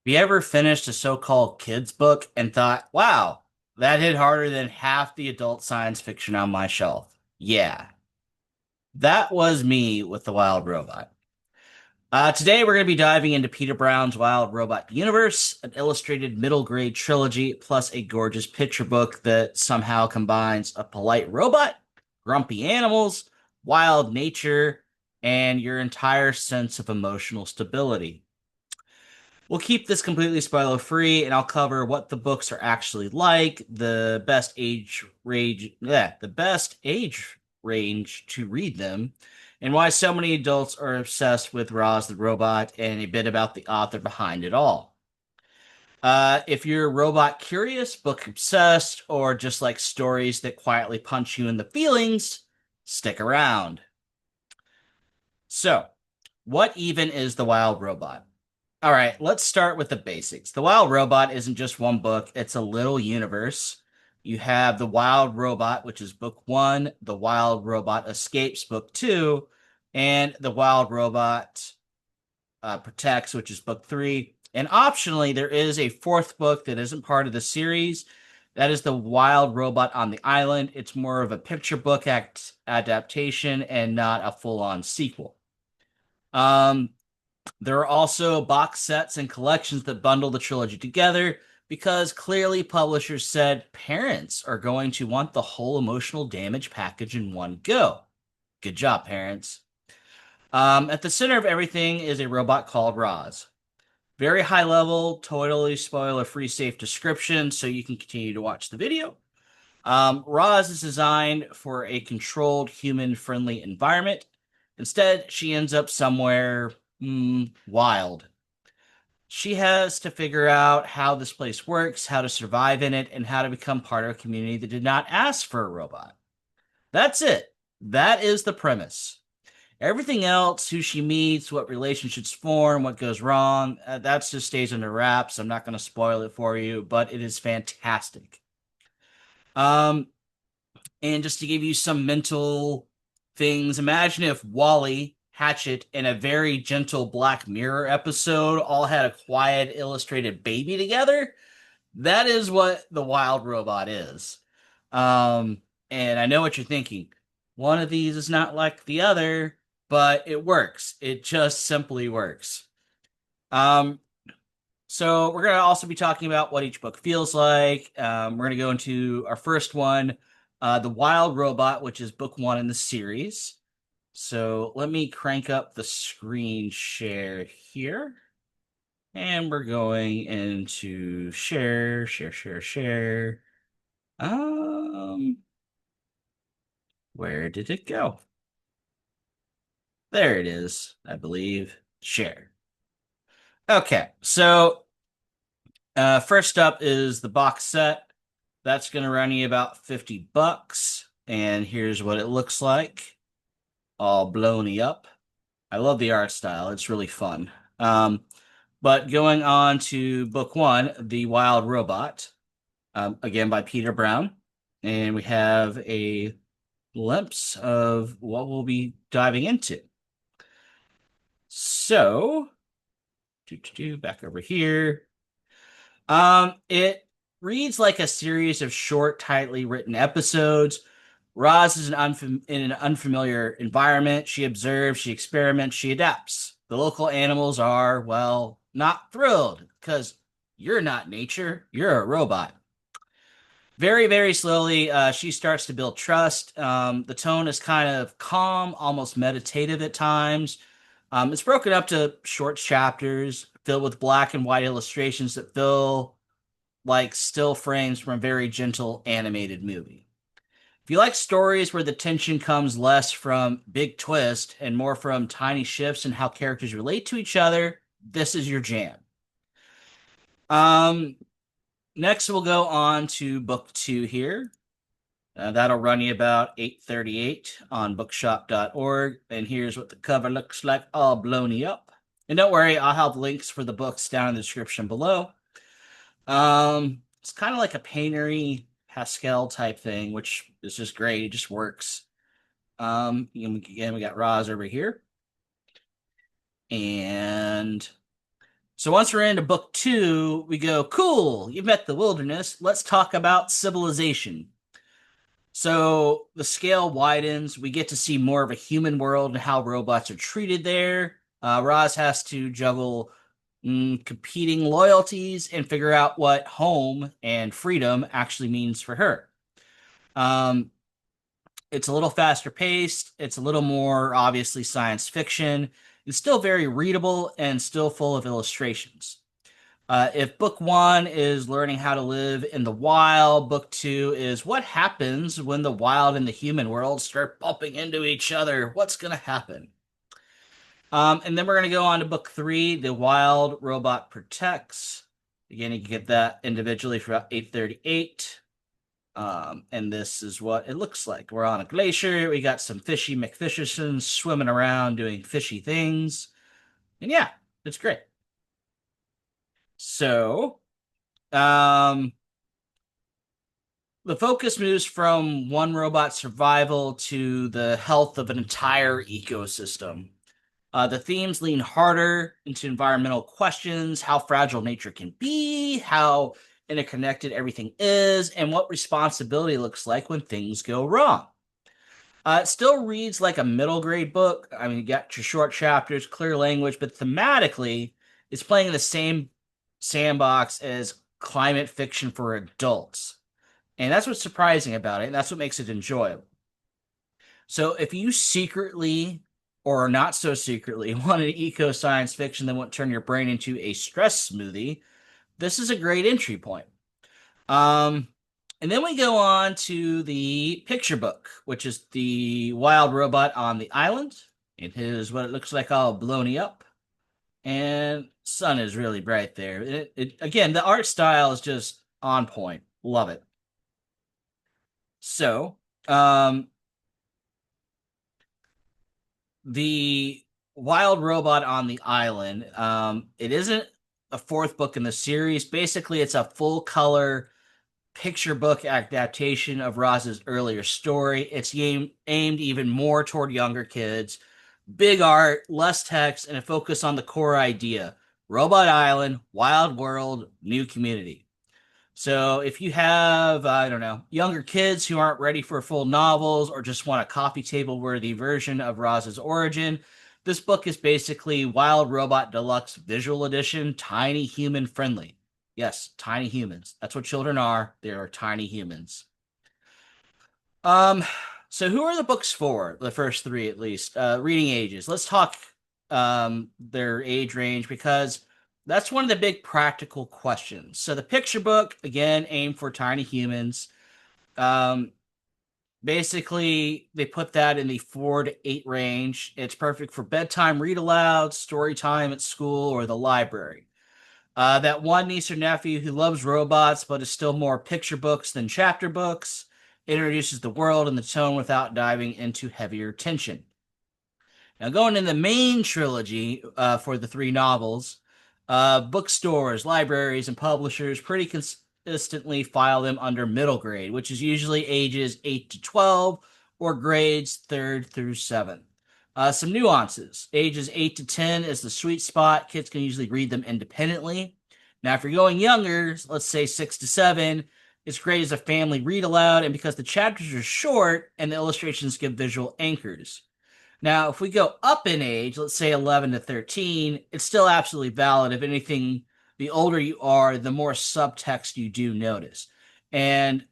you ever finished a so-called kids book and thought, wow, that hit harder than half the adult science fiction on my shelf? Yeah, that was me with The Wild Robot. Today, we're going to be diving into Peter Brown's Wild Robot Universe, an illustrated middle grade trilogy, plus a gorgeous picture book that somehow combines a polite robot, grumpy animals, wild nature, and your entire sense of emotional stability. We'll keep this completely spoiler free, and I'll cover what the books are actually like, the best age range to read them, and why so many adults are obsessed with Roz the robot, and a bit about the author behind it all. If you're robot curious, book obsessed, or just like stories that quietly punch you in the feelings, stick around. So, what even is the Wild Robot? All right, let's start with the basics. The Wild Robot isn't just one book, it's a little universe. You have The Wild Robot, which is book one, The Wild Robot Escapes, book two, and The Wild Robot Protects, which is book three. And optionally, there is a fourth book that isn't part of the series. That is The Wild Robot on the Island. It's more of a picture book adaptation and not a full on sequel. Um, there are also box sets and collections that bundle the trilogy together because clearly publishers said parents are going to want the whole emotional damage package in one go. Good job, parents. At the center of everything is a robot called Roz. Very high level, totally spoiler free, safe description, so you can continue to watch the video. Roz is designed for a controlled, human friendly environment. Instead, she ends up somewhere wild. She has to figure out how this place works, how to survive in it, and how to become part of a community that did not ask for a robot. That's it. That is the premise. Everything else, who she meets, what relationships form, what goes wrong, that just stays under wraps. I'm not going to spoil it for you, but it is fantastic. Um, and just to give you some mental things, imagine if Wally, Hatchet, and a very gentle Black Mirror episode all had a quiet, illustrated baby together. That is what the Wild Robot is. Um, and I know what you're thinking. One of these is not like the other, but it works. It just simply works. Um, so we're going to also be talking about what each book feels like. We're going to go into our first one, The Wild Robot, which is book one in the series. So let me crank up the screen share here. And we're going into share. Um, where did it go? There it is, I believe. Share. Okay, so first up is the box set. That's going to run you about 50 bucks. And here's what it looks like, all blown up. I love the art style. It's really fun. But going on to book one, The Wild Robot, again by Peter Brown. And we have a glimpse of what we'll be diving into. So, back over here. It reads like a series of short, tightly written episodes. Roz is in an unfamiliar environment. She observes, she experiments, she adapts. The local animals are, well, not thrilled because you're not nature, you're a robot. Very, very slowly, she starts to build trust. The tone is kind of calm, almost meditative at times. It's broken up to short chapters filled with black and white illustrations that feel like still frames from a very gentle animated movie. If you like stories where the tension comes less from big twist and more from tiny shifts in how characters relate to each other, this is your jam. Um, Next we'll go on to book two here. That'll run you about 838 on bookshop.org. And here's what the cover looks like, all blown up. And don't worry, I'll have links for the books down in the description below. It's kind of like a paintery Pascal type thing, which is just great. It just works. Again, we got Roz over here. And So once we're into book two, we go, cool, you've met the wilderness. Let's talk about civilization. So the scale widens. We get to see more of a human world and how robots are treated there. Roz has to juggle competing loyalties and figure out what home and freedom actually means for her. Um, it's a little faster paced. It's a little more obviously science fiction. It's still very readable and still full of illustrations. If book one is learning how to live in the wild, book two is what happens when the wild and the human world start bumping into each other. What's going to happen? And then we're going to go on to book three, The Wild Robot Protects. Again, you can get that individually for about 838. And this is what it looks like. We're on a glacier. We got some fishy McFishersons swimming around doing fishy things. And yeah, it's great. So, um, the focus moves from one robot's survival to the health of an entire ecosystem. The themes lean harder into environmental questions, how fragile nature can be, how interconnected everything is, and what responsibility looks like when things go wrong. It still reads like a middle grade book. I mean, you got your short chapters, clear language, but thematically, it's playing in the same sandbox as climate fiction for adults. And that's what's surprising about it. And that's what makes it enjoyable. So if you secretly or not so secretly want an eco science fiction that won't turn your brain into a stress smoothie, this is a great entry point. Um, and then we go on to the picture book, which is the wild robot on the island. It is what it looks like all blown up. And sun is really bright there. Again, the art style is just on point. Love it. So, um, the wild robot on the island, it isn't a fourth book in the series. Basically, it's a full color picture book adaptation of Roz's earlier story. It's aimed even more toward younger kids. Big art, less text, and a focus on the core idea: Robot Island, Wild World, New Community. So if you have, I don't know, younger kids who aren't ready for full novels or just want a coffee table worthy version of Roz's origin, this book is basically Wild Robot Deluxe Visual Edition, tiny human friendly. Yes, tiny humans. That's what children are. They are tiny humans. Um, so who are the books for? The first three, at least. Reading ages. Let's talk their age range because that's one of the big practical questions. So the picture book, again, aimed for tiny humans. Um, Basically, they put that in the 4 to 8 range. It's perfect for bedtime read aloud, story time at school, or the library. That one niece or nephew who loves robots but is still more picture books than chapter books introduces the world and the tone without diving into heavier tension. Now, going in the main trilogy for the three novels, bookstores, libraries, and publishers pretty consistently file them under middle grade, which is usually ages 8 to 12 or grades 3rd through 7th. Some nuances. Ages 8 to 10 is the sweet spot. Kids can usually read them independently. Now, if you're going younger, let's say 6 to 7, it's great as a family read aloud, and because the chapters are short and the illustrations give visual anchors. Now, if we go up in age, let's say 11 to 13, it's still absolutely valid. If anything, the older you are, the more subtext you do notice. And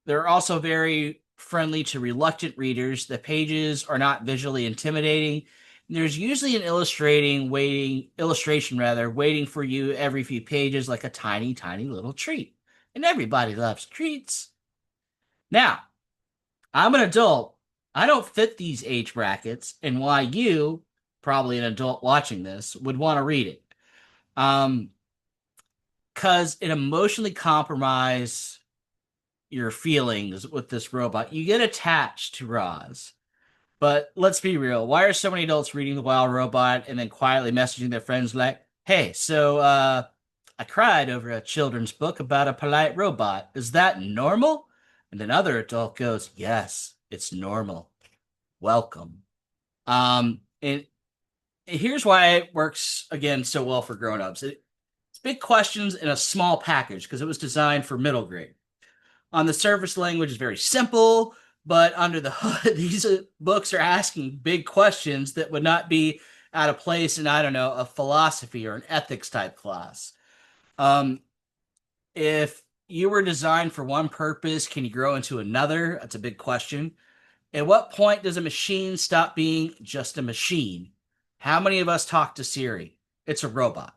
they're also very friendly to reluctant readers. The pages are not visually intimidating. There's usually an illustration waiting for you every few pages, like a tiny, tiny little treat. And everybody loves treats. Now, I'm an adult. I don't fit these age brackets, and why you, probably an adult watching this, would want to read it. Um, because it emotionally compromise your feelings with this robot. You get attached to Roz. But let's be real. Why are so many adults reading The Wild Robot and then quietly messaging their friends like, hey, I cried over a children's book about a polite robot. Is that normal? And another adult goes, yes, it's normal. Welcome. And here's why it works again so well for grown-ups. big questions in a small package because it was designed for middle grade. On the surface, language is very simple, but under the hood, these books are asking big questions that would not be out of place in, I don't know, a philosophy or an ethics type class. Um, if you were designed for one purpose, can you grow into another? That's a big question. At what point does a machine stop being just a machine? How many of us talk to Siri? It's a robot,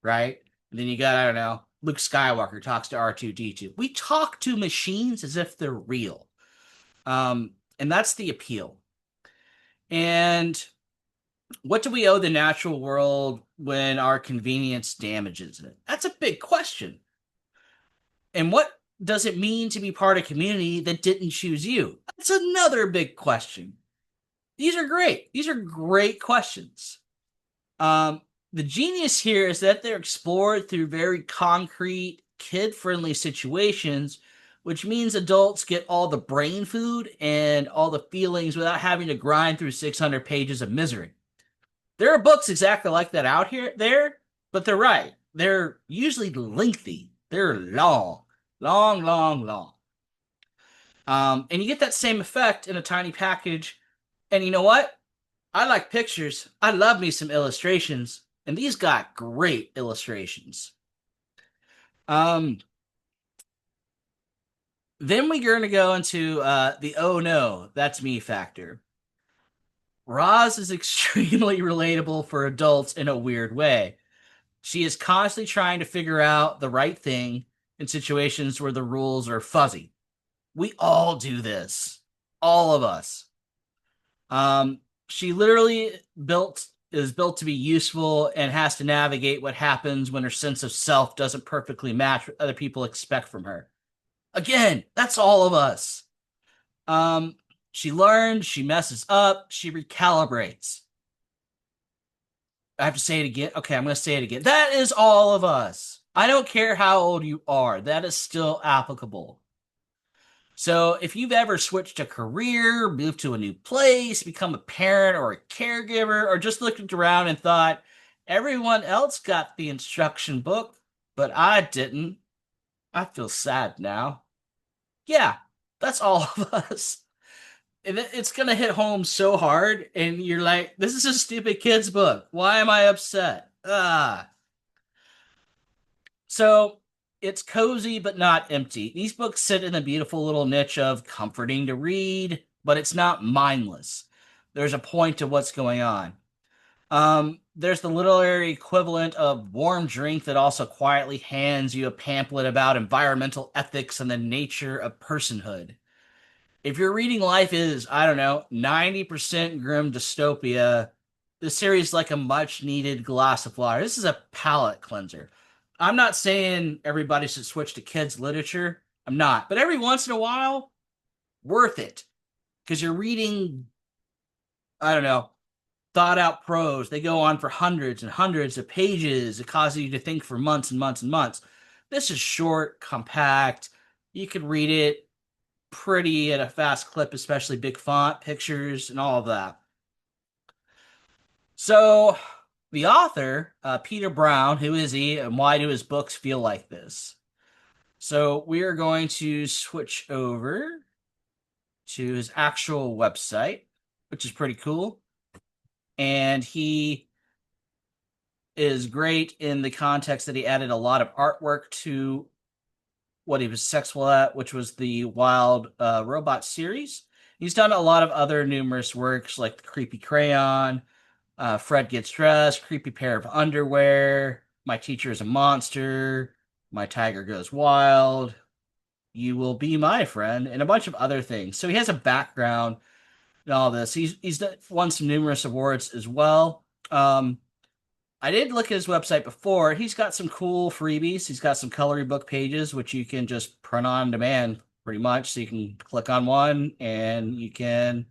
right? And then you got, I don't know, Luke Skywalker talks to R2D2. We talk to machines as if they're real. And that's the appeal. And what do we owe the natural world when our convenience damages it? That's a big question. And what does it mean to be part of a community that didn't choose you? That's another big question. These are great. These are great questions. The genius here is that they're explored through very concrete, kid-friendly situations, which means adults get all the brain food and all the feelings without having to grind through 600 pages of misery. There are books exactly like that out there, but they're right. They're usually lengthy. They're long, long, long, long. And you get that same effect in a tiny package. And you know what? I like pictures. I love me some illustrations. And these got great illustrations. Then we're going to go into the oh no, that's me factor. Roz is extremely relatable for adults in a weird way. She is constantly trying to figure out the right thing in situations where the rules are fuzzy. We all do this. All of us. She literally is built to be useful and has to navigate what happens when her sense of self doesn't perfectly match what other people expect from her. Again, that's all of us. She learns, she messes up, she recalibrates. I have to say it again. Okay, I'm going to say it again. That is all of us. I don't care how old you are. That is still applicable. So if you've ever switched a career, moved to a new place, become a parent or a caregiver, or just looked around and thought, everyone else got the instruction book, but I didn't. I feel sad now. Yeah, that's all of us. And it's going to hit home so hard, and you're like, this is a stupid kid's book. Why am I upset? So it's cozy but not empty. These books sit in a beautiful little niche of comforting to read, but it's not mindless. There's a point to what's going on. There's the literary equivalent of warm drink that also quietly hands you a pamphlet about environmental ethics and the nature of personhood. If your reading life is, I don't know, 90% grim dystopia, this series is like a much needed glass of water. This is a palate cleanser. I'm not saying everybody should switch to kids' literature. I'm not. But every once in a while, worth it. Because you're reading, I don't know, thought out prose. They go on for hundreds and hundreds of pages. It causes you to think for months and months and months. This is short, compact. You can read it pretty at a fast clip, especially big font, pictures, and all of that. So, the author, Peter Brown, who is he, and why do his books feel like this? So, we are going to switch over to his actual website, which is pretty cool. And he is great in the context that he added a lot of artwork to what he was successful at, which was the Wild Robot series. He's done a lot of other numerous works like The Creepy Crayon, Fred Gets Dressed, Creepy Pair of Underwear, My Teacher is a Monster, My Tiger Goes Wild, You Will Be My Friend, and a bunch of other things. So he has a background in all this. He's won some numerous awards as well. I did look at his website before. He's got some cool freebies. He's got some coloring book pages, which you can just print on demand pretty much. So you can click on one and you can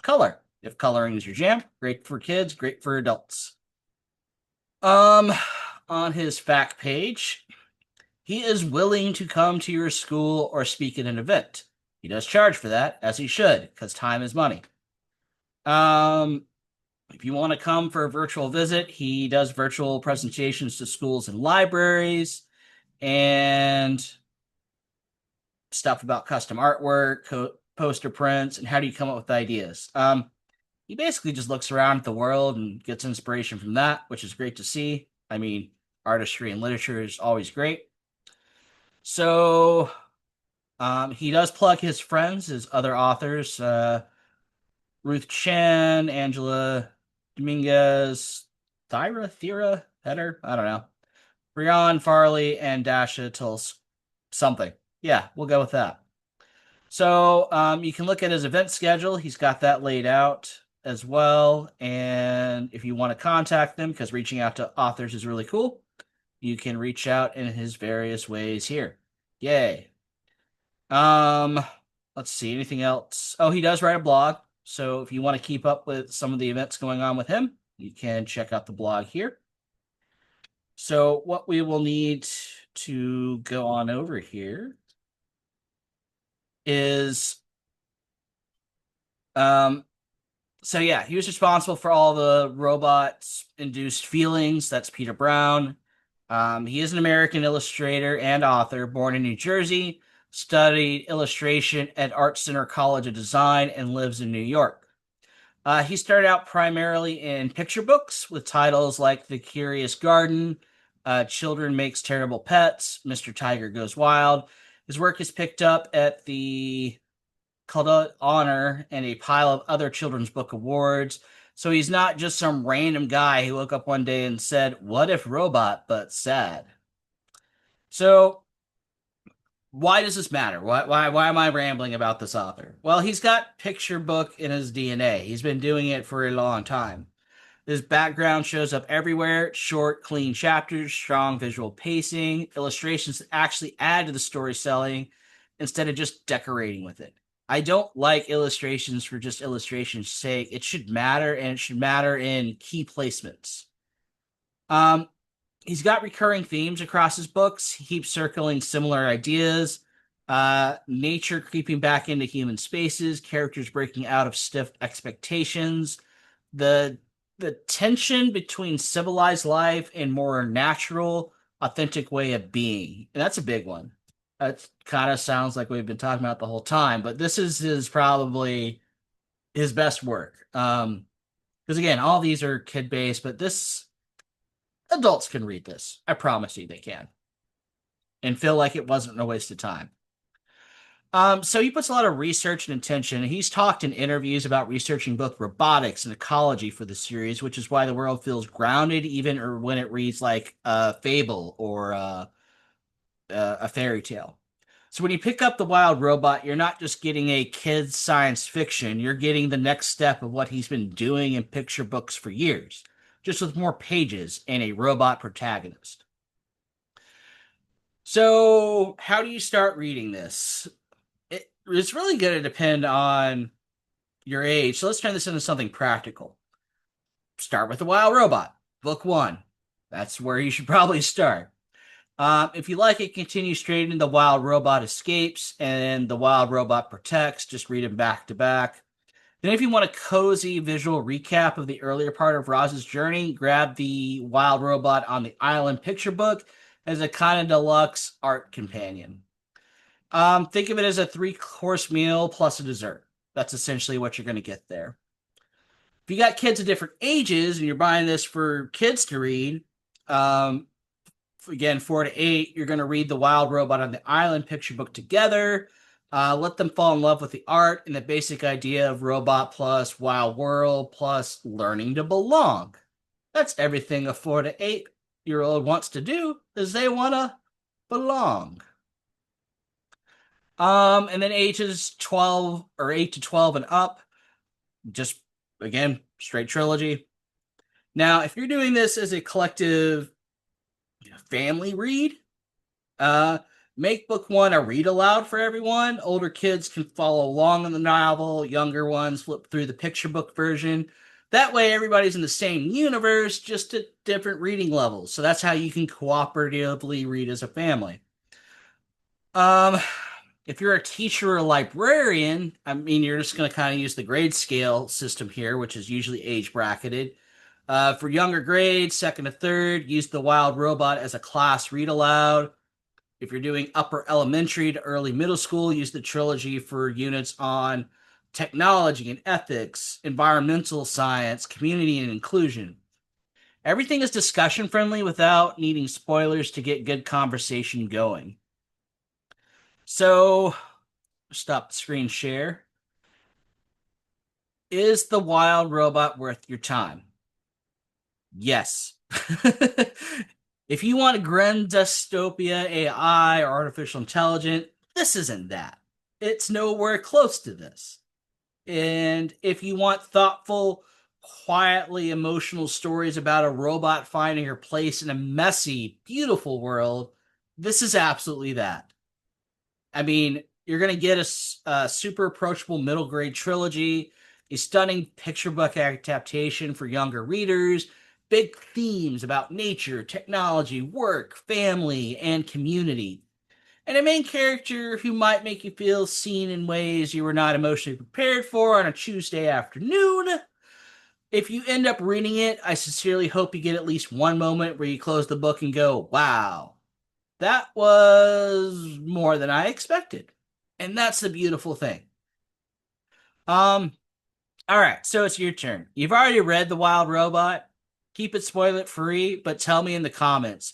color. If coloring is your jam, great for kids, great for adults. On his fact page, he is willing to come to your school or speak at an event. He does charge for that, as he should, because time is money. If you want to come for a virtual visit, he does virtual presentations to schools and libraries and stuff about custom artwork, poster prints, and how do you come up with ideas. He basically just looks around at the world and gets inspiration from that, which is great to see. I mean, artistry and literature is always great. So he does plug his friends, his other authors, Ruth Chen, Angela Dominguez, Thera, Header, I don't know, Brian Farley, and Dasha till something. Yeah, we'll go with that. So you can look at his event schedule. He's got that laid out as well. And if you want to contact them, because reaching out to authors is really cool, you can reach out in his various ways here. Yay. Um, let's see, anything else? Oh, he does write a blog. So if you want to keep up with some of the events going on with him, you can check out the blog here. So what we will need to go on over here is so yeah, he was responsible for all the robots induced feelings. That's Peter Brown. He is an American illustrator and author, born in New Jersey, studied illustration at Art Center College of Design, and lives in New York. He started out primarily in picture books with titles like The Curious Garden, Children Makes Terrible Pets, Mr. Tiger Goes Wild. His work is picked up at the called Honor and a pile of other children's book awards. So he's not just some random guy who woke up one day and said, "What if robot, but sad?" So why does this matter? Why am I rambling about this author? Well, he's got picture book in his DNA. He's been doing it for a long time. His background shows up everywhere: short, clean chapters, strong visual pacing, illustrations that actually add to the story selling instead of just decorating with it. I don't like illustrations for just illustration's sake. It should matter, and it should matter in key placements. Um, he's got recurring themes across his books. He keeps circling similar ideas. Nature creeping back into human spaces, characters breaking out of stiff expectations, the the tension between civilized life and more natural, authentic way of being. And that's a big one. That kind of sounds like we've been talking about the whole time, but this is his probably his best work. Because again, all these are kid based, but this adults can read this. I promise you they can. And feel like it wasn't a waste of time. So he puts a lot of research and intention. He's talked in interviews about researching both robotics and ecology for the series, which is why the world feels grounded, even or when it reads like a fable or a fairy tale. So when you pick up The Wild Robot, you're not just getting a kid's science fiction, you're getting the next step of what he's been doing in picture books for years, just with more pages and a robot protagonist. So, how do you start reading this? It's really going to depend on your age. So let's turn this into something practical. Start with The Wild Robot, book one. That's where you should probably start. If you like it, continue straight into The Wild Robot Escapes and The Wild Robot Protects. Just read them back to back. Then if you want a cozy visual recap of the earlier part of Roz's journey, grab the Wild Robot on the Island picture book as a kind of deluxe art companion. Think of it as a 3-course meal plus a dessert. That's essentially what you're going to get there. If you got kids of different ages and you're buying this for kids to read, again, 4 to 8, you're going to read The Wild Robot on the Island picture book together. Let them fall in love with the art and the basic idea of robot plus wild world plus learning to belong. That's everything a 4 to 8-year-old wants to do, is they want to belong. And then ages 12 or 8 to 12 and up, just again, straight trilogy. Now, if you're doing this as a collective family read, make book one a read aloud for everyone. Older kids can follow along in the novel, younger ones flip through the picture book version. That way, everybody's in the same universe, just at different reading levels. So that's how you can cooperatively read as a family. If you're a teacher or a librarian, I mean, you're just going to kind of use the grade scale system here, which is usually age bracketed. For younger grades, second to third, use the wild robot as a class read aloud. If you're doing upper elementary to early middle school, use the trilogy for units on technology and ethics, environmental science, community and inclusion. Everything is discussion friendly without needing spoilers to get good conversation going. So, stop the screen share. Is the wild robot worth your time? Yes. If you want a grand dystopia AI or artificial intelligence, this isn't that. It's nowhere close to this. And if you want thoughtful, quietly emotional stories about a robot finding her place in a messy, beautiful world, this is absolutely that. I mean, you're going to get a super approachable middle grade trilogy, a stunning picture book adaptation for younger readers, big themes about nature, technology, work, family, and community, and a main character who might make you feel seen in ways you were not emotionally prepared for on a Tuesday afternoon. If you end up reading it, I sincerely hope you get at least one moment where you close the book and go, wow, that was more than I expected. And that's the beautiful thing. Um, all right, so it's your turn. You've already read The Wild Robot. Keep it spoiler free, but tell me in the comments.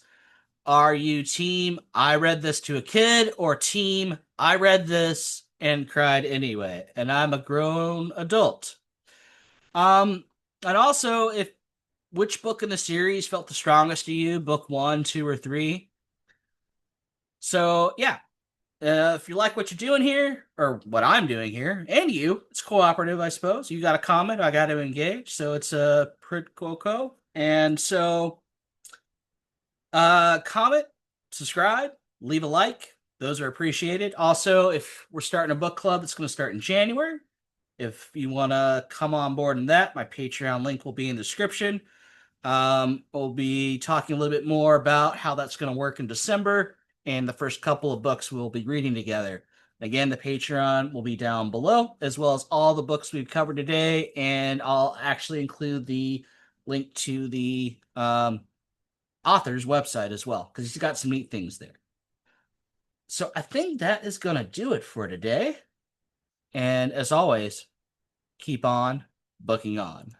Are you team I read this to a kid or team I read this and cried anyway? And I'm a grown adult. Um, and also if which book in the series felt the strongest to you, book one, two, or three? So yeah, if you like what you're doing here, or what I'm doing here, and you, it's cooperative, I suppose. You got a comment, I got to engage, so it's a prid quo. And so, comment, subscribe, leave a like. Those are appreciated. Also, if we're starting a book club, it's going to start in January. If you want to come on board in that, my Patreon link will be in the description. We'll be talking a little bit more about how that's going to work in December and the first couple of books we'll be reading together. Again, the Patreon will be down below, as well as all the books we've covered today, and I'll actually include the link to the author's website as well, because he's got some neat things there. So I think that is going to do it for today. And as always, keep on booking on.